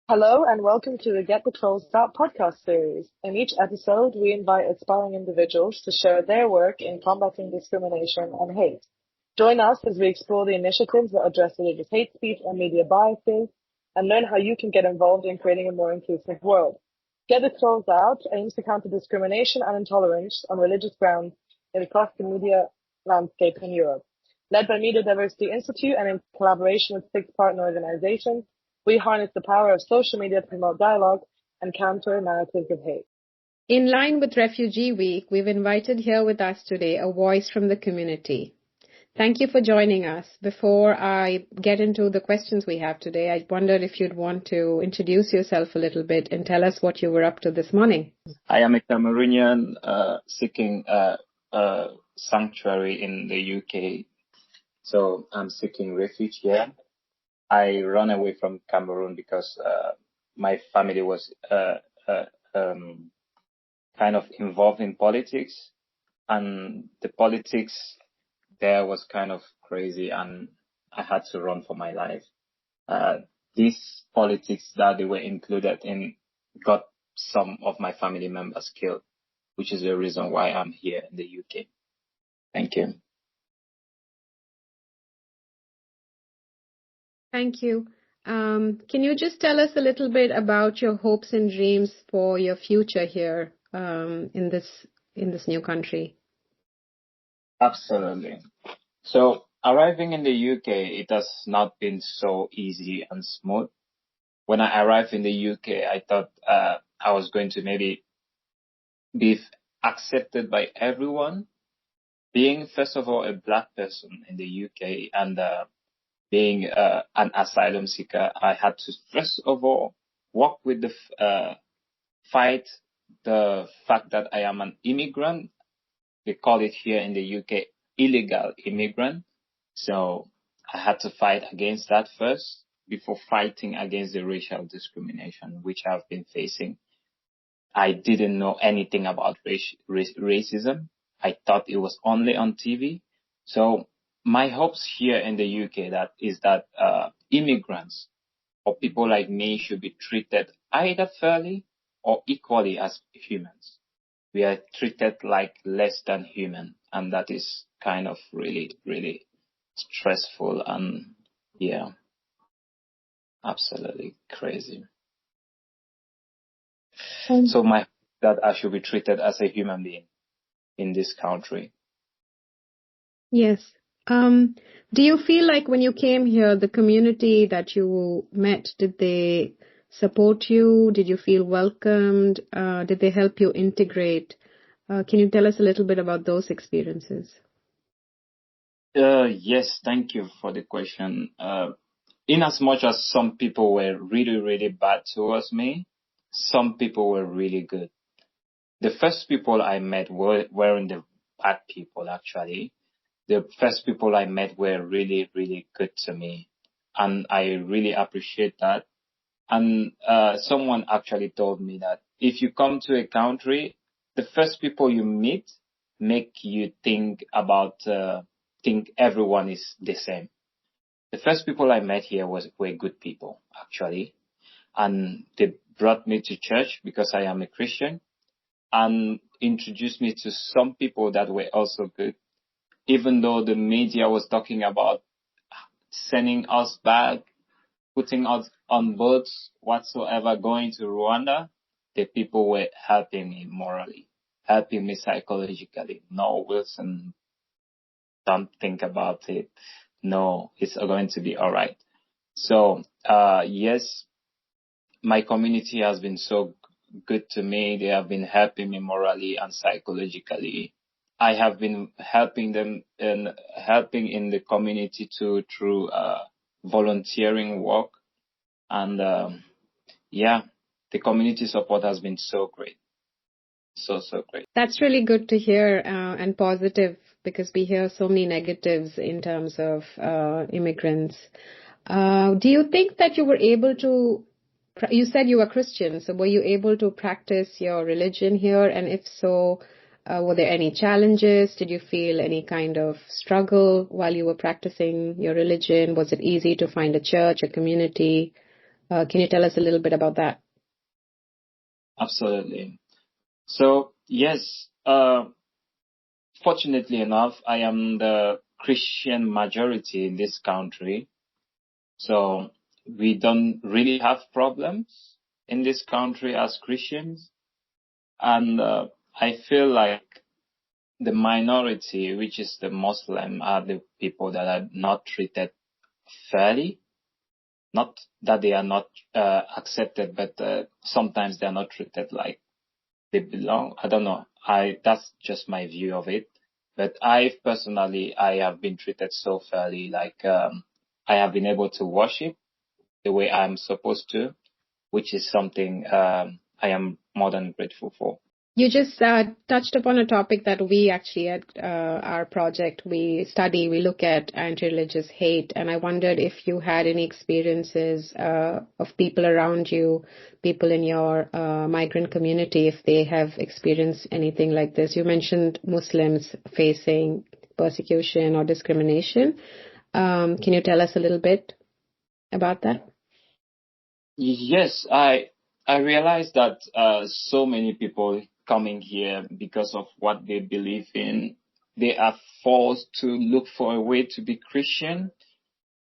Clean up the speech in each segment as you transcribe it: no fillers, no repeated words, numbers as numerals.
Hello and welcome to the Get the Trolls Out podcast series. In each episode, we invite aspiring individuals to share their work in combating discrimination and hate. Join us as we explore the initiatives that address religious hate speech and media biases and learn how you can get involved in creating a more inclusive world. Get the Trolls Out aims to counter discrimination and intolerance on religious grounds across the media landscape in Europe. Led by Media Diversity Institute and in collaboration with 6 partner organizations, we harness the power of social media to promote dialogue and counter narratives of hate. In line with Refugee Week, we've invited here with us today a voice from the community. Thank you for joining us. Before I get into the questions we have today, I wondered if you'd want to introduce yourself a little bit and tell us what you were up to this morning. I am a Cameroonian seeking sanctuary in the UK. So I'm seeking refuge here. I ran away from Cameroon because my family was kind of involved in politics, and the politics there was kind of crazy, and I had to run for my life. These politics that they were included in got some of my family members killed, which is the reason why I'm here in the UK. Thank you. Thank you. Can you just tell us a little bit about your hopes and dreams for your future here in this new country? Absolutely. So arriving in the UK, it has not been so easy and smooth. When I arrived in the UK, I thought I was going to maybe be accepted by everyone. Being, first of all, a black person in the UK and being an asylum seeker, I had to first of all work with fight the fact that I am an immigrant. They call it here in the UK illegal immigrant. So I had to fight against that first before fighting against the racial discrimination, which I've been facing. I didn't know anything about racism. I thought it was only on TV. So my hopes here in the UK is that immigrants or people like me should be treated either fairly or equally as humans. We are treated like less than human, and that is kind of really, really stressful and yeah, absolutely crazy. So my hope that I should be treated as a human being in this country. Yes. Do you feel like when you came here, the community that you met, did they support you? Did you feel welcomed? Did they help you integrate? Can you tell us a little bit about those experiences? Yes, thank you for the question. In as much as some people were really, really bad towards me, some people were really good. The first people I met weren't the bad people, actually. The first people I met were really, really good to me. And I really appreciate that. And someone actually told me that if you come to a country, the first people you meet make you think everyone is the same. The first people I met here were good people, actually. And they brought me to church because I am a Christian and introduced me to some people that were also good. Even though the media was talking about sending us back, putting us on boats, whatsoever, going to Rwanda, the people were helping me morally, helping me psychologically. No, Wilson, don't think about it. No, it's going to be all right. So, yes, my community has been so good to me. They have been helping me morally and psychologically. I have been helping them and helping in the community too through volunteering work. And the community support has been so great. So great. That's really good to hear and positive, because we hear so many negatives in terms of immigrants. Do you think that you were able to, you said you were Christian, so were you able to practice your religion here? And if so, were there any challenges? Did you feel any kind of struggle while you were practicing your religion? Was it easy to find a church, a community? Can you tell us a little bit about that? Absolutely. So yes, fortunately enough, I am the Christian majority in this country. So we don't really have problems in this country as Christians. And I feel like the minority, which is the Muslim, are the people that are not treated fairly. Not that they are not accepted, but sometimes they are not treated like they belong. I don't know. That's just my view of it. But I have been treated so fairly. Like I have been able to worship the way I'm supposed to, which is something I am more than grateful for. You just touched upon a topic that we actually at our project, we look at anti-religious hate. And I wondered if you had any experiences of people around you, people in your migrant community, if they have experienced anything like this. You mentioned Muslims facing persecution or discrimination. Can you tell us a little bit about that? Yes, I realize that so many people coming here because of what they believe in, they are forced to look for a way to be Christian,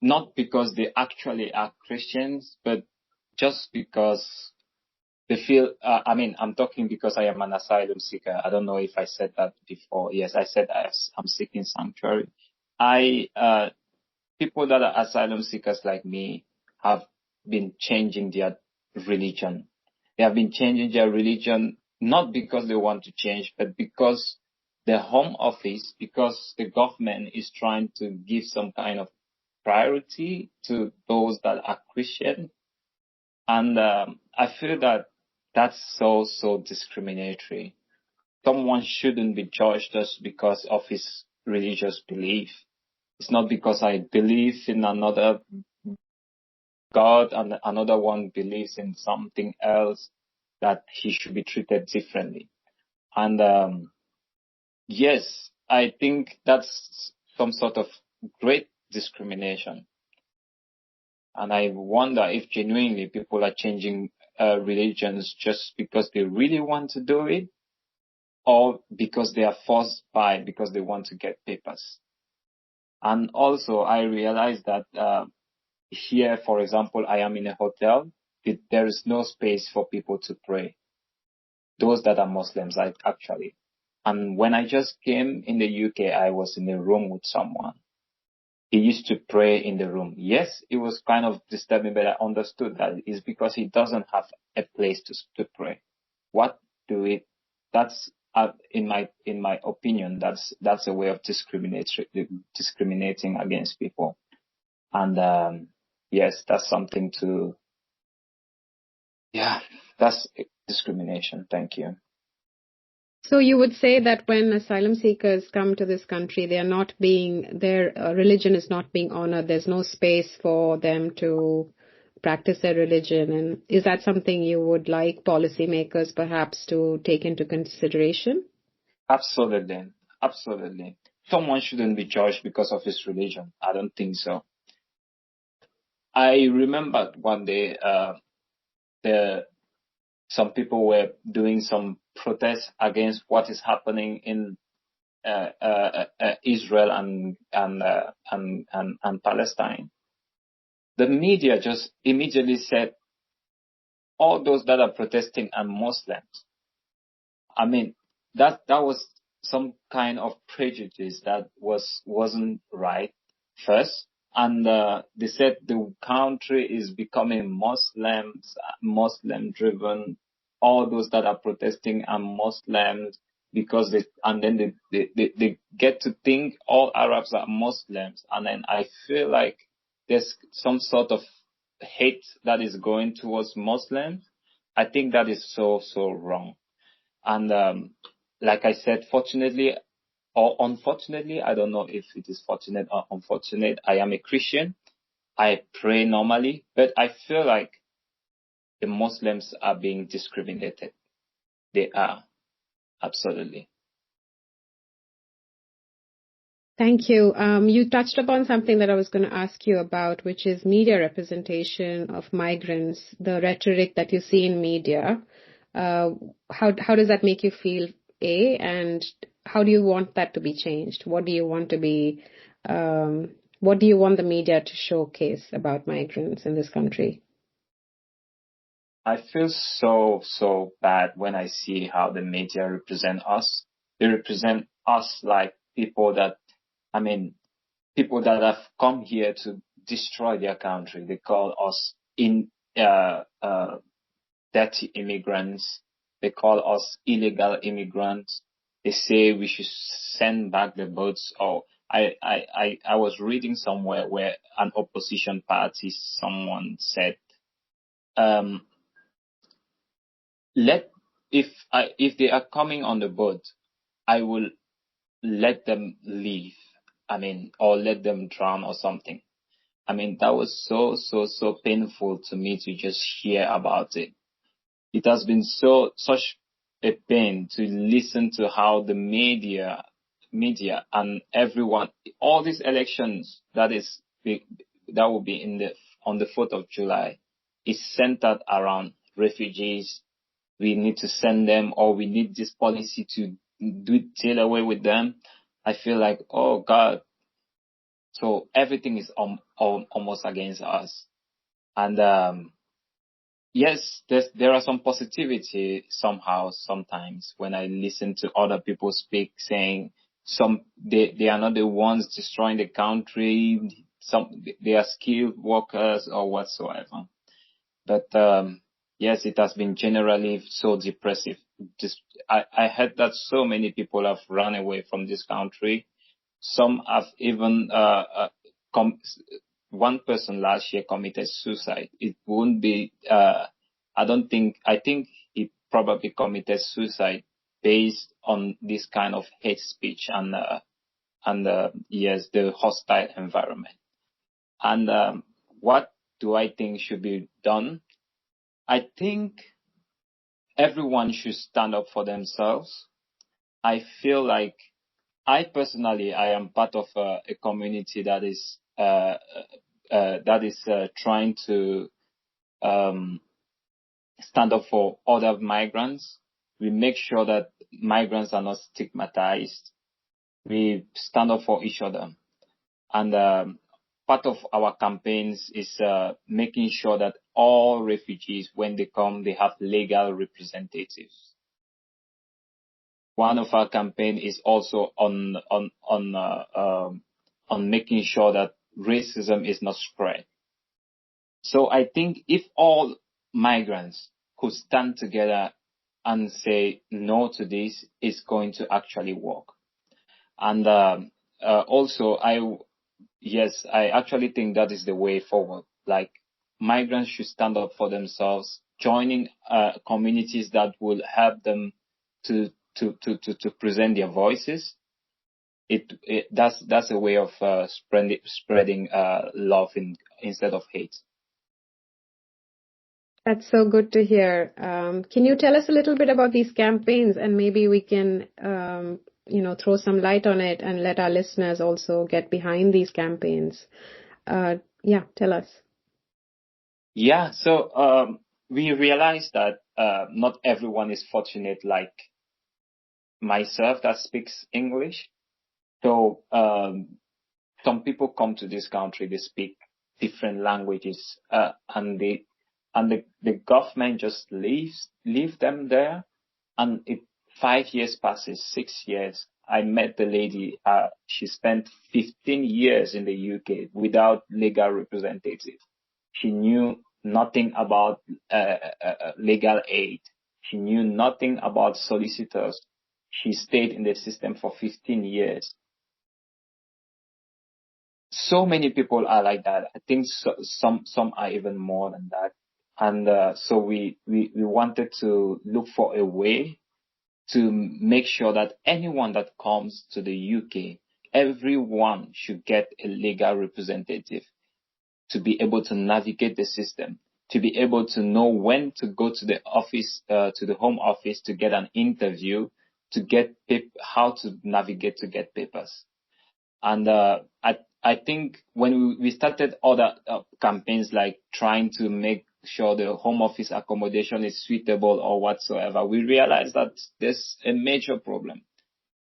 not because they actually are Christians, but just because they feel. I'm talking because I am an asylum seeker. I don't know if I said that before. Yes, I said I'm seeking sanctuary. I People that are asylum seekers like me have been changing their religion. They have been changing their religion not because they want to change, but because the home office, because the government is trying to give some kind of priority to those that are Christian. And I feel that that's so discriminatory. Someone shouldn't be judged just because of his religious belief. It's not because I believe in another God and another one believes in something else that he should be treated differently. And yes, I think that's some sort of great discrimination. And I wonder if genuinely people are changing religions just because they really want to do it, or because they are forced because they want to get papers. And also, I realize that here, for example, I am in a hotel. There is no space for people to pray. Those that are Muslims, actually. And when I just came in the UK, I was in a room with someone. He used to pray in the room. Yes, it was kind of disturbing, but I understood that it's because he doesn't have a place to pray. What do it? That's in my opinion, that's a way of discriminating against people. And yes, that's something to, yeah, that's discrimination. Thank you. So you would say that when asylum seekers come to this country, their religion is not being honored. There's no space for them to practice their religion. And is that something you would like policymakers perhaps to take into consideration? Absolutely. Absolutely. Someone shouldn't be judged because of his religion. I don't think so. I remember one day, some people were doing some protests against what is happening in Israel and Palestine. The media just immediately said all those that are protesting are Muslims. I mean, that was some kind of prejudice that wasn't right first. And they said the country is becoming Muslim driven. All those that are protesting are Muslims because they get to think all Arabs are Muslims. And then I feel like there's some sort of hate that is going towards Muslims. I think that is so wrong. And like I said, fortunately or unfortunately, I don't know if it is fortunate or unfortunate. I am a Christian. I pray normally, but I feel like the Muslims are being discriminated. They are, absolutely. Thank you. You touched upon something that I was going to ask you about, which is media representation of migrants, the rhetoric that you see in media. How does that make you feel, A, and how do you want that to be changed? What do you want to be, what do you want the media to showcase about migrants in this country? I feel so bad when I see how the media represent us. They represent us like people that, I mean, people that have come here to destroy their country. They call us dirty immigrants. They call us illegal immigrants. They say we should send back the boats. Or I was reading somewhere where an opposition party, someone said, um, if they are coming on the boat, I will let them leave. I mean, or let them drown or something. I mean, that was so painful to me to just hear about it. It has been such a pain to listen to how the media and everyone, all these elections that will be on the 4th of July is centered around refugees. We need to send them, or we need this policy to deal away with them. I feel like, oh God. So everything is almost against us. And, yes, there are some positivity somehow sometimes when I listen to other people speak, saying they are not the ones destroying the country. They are skilled workers or whatsoever. But yes, it has been generally so depressive. I heard that so many people have run away from this country. Some have even one person last year committed suicide. It won't be. I think he probably committed suicide based on this kind of hate speech and yes, the hostile environment. And what do I think should be done? I think everyone should stand up for themselves. I feel like I personally, I am part of a community that is trying to stand up for other migrants. We make sure that migrants are not stigmatized. We stand up for each other. And part of our campaigns is making sure that all refugees, when they come, they have legal representatives. One of our campaign is also on making sure that racism is not spread. So I think if all migrants could stand together and say no to this, it's going to actually work. And also, I actually think that is the way forward. Like, migrants should stand up for themselves, joining communities that will help them to present their voices. That's a way of spreading love instead of hate. That's so good to hear. Can you tell us a little bit about these campaigns, and maybe we can, throw some light on it and let our listeners also get behind these campaigns? Yeah, tell us. Yeah, so we realized that not everyone is fortunate like myself that speaks English. So some people come to this country, they speak different languages, and the government just leave them there, and 5 years passes, 6 years. I met the lady. She spent 15 years in the UK without legal representative. She knew nothing about legal aid. She knew nothing about solicitors. She stayed in the system for 15 years. So many people are like that. I think some are even more than that. And so we wanted to look for a way to make sure that anyone that comes to the UK, everyone should get a legal representative to be able to navigate the system, to be able to know when to go to the office, to the Home Office to get an interview, to get how to navigate to get papers. And I think when we started other campaigns like trying to make sure the home office accommodation is suitable or whatsoever, we realized that there's a major problem.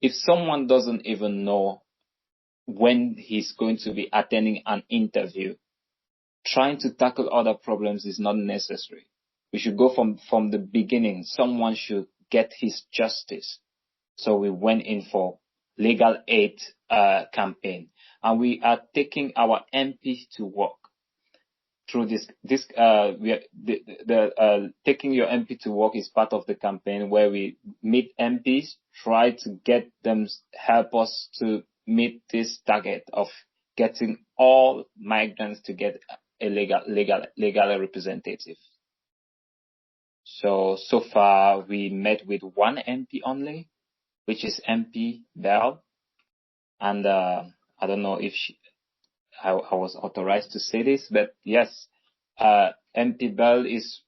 If someone doesn't even know when he's going to be attending an interview, trying to tackle other problems is not necessary. We should go from the beginning. Someone should get his justice. So we went in for legal aid campaign, and we are taking our MPs to work through this. Taking your MP to work is part of the campaign where we meet MPs, try to get them help us to meet this target of getting all migrants to get a legal representative. So far we met with one MP only, which is MP Bell. And I don't know if I was authorized to say this, but yes, MP Bell is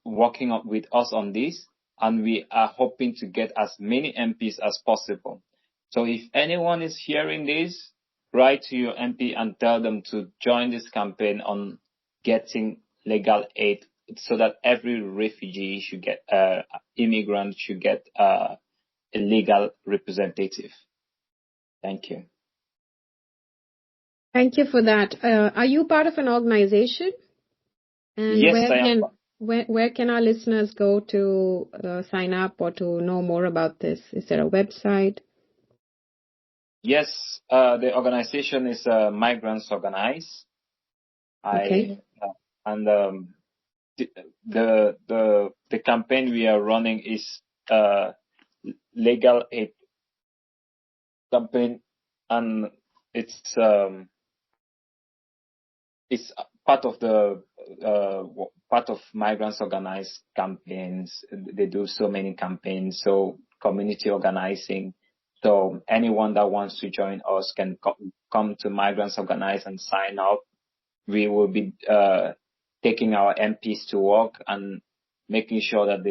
working with us on this, and we are hoping to get as many MPs as possible. So if anyone is hearing this, write to your MP and tell them to join this campaign on getting legal aid, so that every refugee should get, immigrant should get a legal representative. Thank you. Thank you for that. Are you part of an organization? And yes, I am. Where can our listeners go to sign up or to know more about this? Is there a website? Yes, the organization is Migrants Organize. Okay. And the campaign we are running is legal aid campaign, and it's part of the part of Migrants Organize campaigns. They do so many campaigns, so community organizing. So anyone that wants to join us can come to Migrants Organize and sign up. We will be taking our MPs to work and making sure that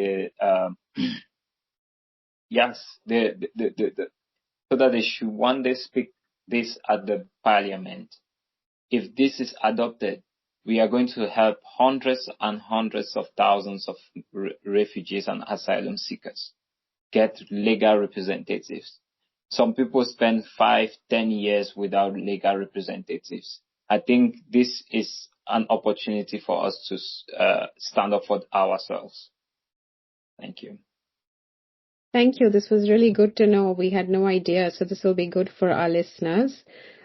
so that they should one day speak this at the parliament. If this is adopted, we are going to help hundreds and hundreds of thousands of refugees and asylum seekers get legal representatives. Some people spend 5-10 years without legal representatives. I think this is an opportunity for us to stand up for ourselves. Thank you. Thank you. This was really good to know. We had no idea, so this will be good for our listeners.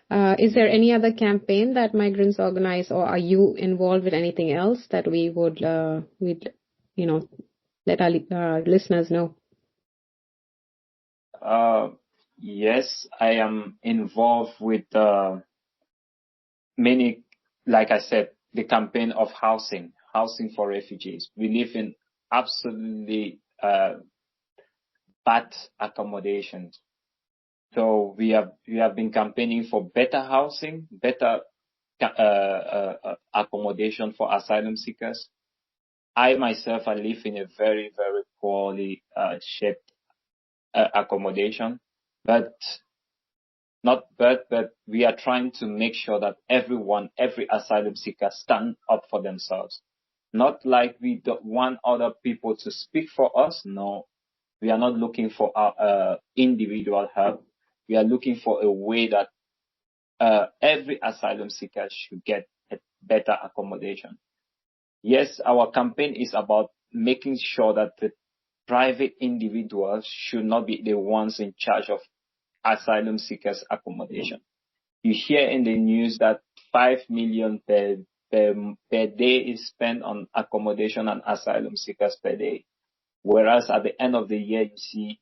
Is there any other campaign that Migrants Organize, or are you involved with anything else that we would, let our listeners know? Yes, I am involved with many, like I said, the campaign of housing for refugees. We live in absolutely bad accommodations. So we have been campaigning for better housing, better accommodation for asylum seekers. I myself, I live in a very, very poorly shaped accommodation, but we are trying to make sure that every asylum seeker stand up for themselves. Not like we don't want other people to speak for us. No, we are not looking for our individual help. We are looking for a way that every asylum seeker should get a better accommodation. Yes, our campaign is about making sure that the private individuals should not be the ones in charge of asylum seekers' accommodation. You hear in the news that 5 million per day is spent on accommodation and asylum seekers per day. Whereas at the end of the year, you see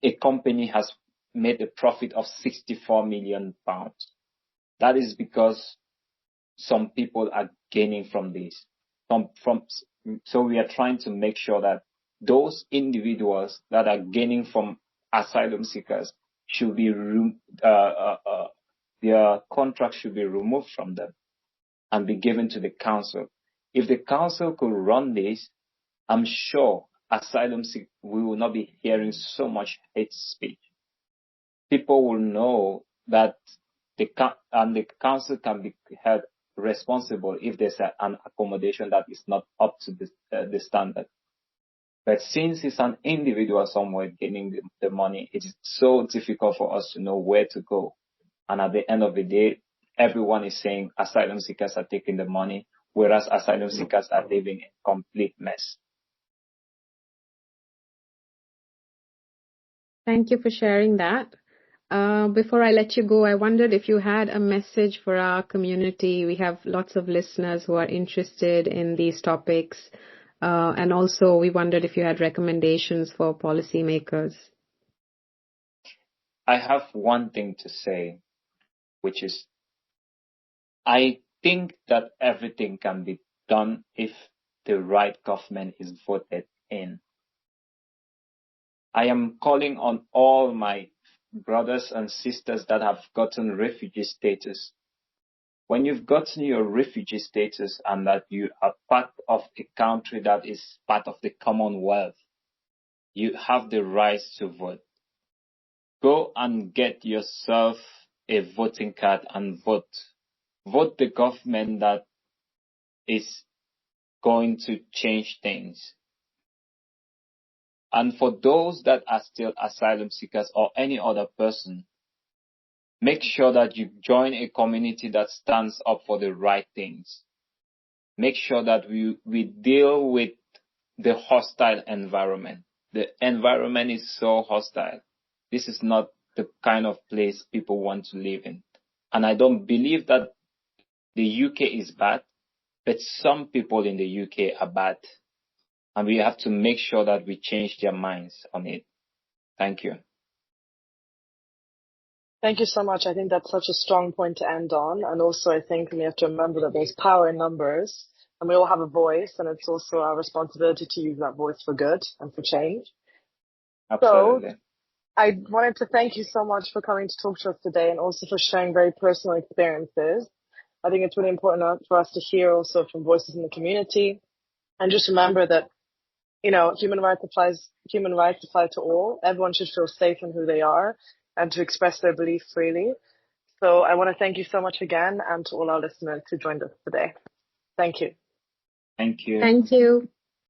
a company has made a profit of 64 million pounds. That is because some people are gaining from this. So we are trying to make sure that those individuals that are gaining from asylum seekers should be their contract should be removed from them and be given to the council. If the council could run this, I'm sure asylum we will not be hearing so much hate speech. People will know that the council can be held responsible if there's an accommodation that is not up to the standard. But since it's an individual somewhere getting the money, it is so difficult for us to know where to go. And at the end of the day, everyone is saying asylum seekers are taking the money, whereas asylum seekers are living in complete mess. Thank you for sharing that. Before I let you go, I wondered if you had a message for our community. We have lots of listeners who are interested in these topics. And also we wondered if you had recommendations for policymakers. I have one thing to say, which is I think that everything can be done if the right government is voted in. I am calling on all my brothers and sisters that have gotten refugee status. When you've gotten your refugee status and that you are part of a country that is part of the Commonwealth, you have the right to vote. Go and get yourself a voting card and vote. Vote the government that is going to change things. And for those that are still asylum seekers or any other person, make sure that you join a community that stands up for the right things. Make sure that we deal with the hostile environment. The environment is so hostile. This is not the kind of place people want to live in. And I don't believe that the UK is bad, but some people in the UK are bad. And we have to make sure that we change their minds on it. Thank you. Thank you so much. I think that's such a strong point to end on. And also, I think we have to remember that there's power in numbers and we all have a voice, and it's also our responsibility to use that voice for good and for change. Absolutely. So I wanted to thank you so much for coming to talk to us today and also for sharing very personal experiences. I think it's really important for us to hear also from voices in the community, and just remember that, you know, human rights apply to all. Everyone should feel safe in who they are and to express their belief freely. So I want to thank you so much again, and to all our listeners who joined us today. Thank you. Thank you. Thank you.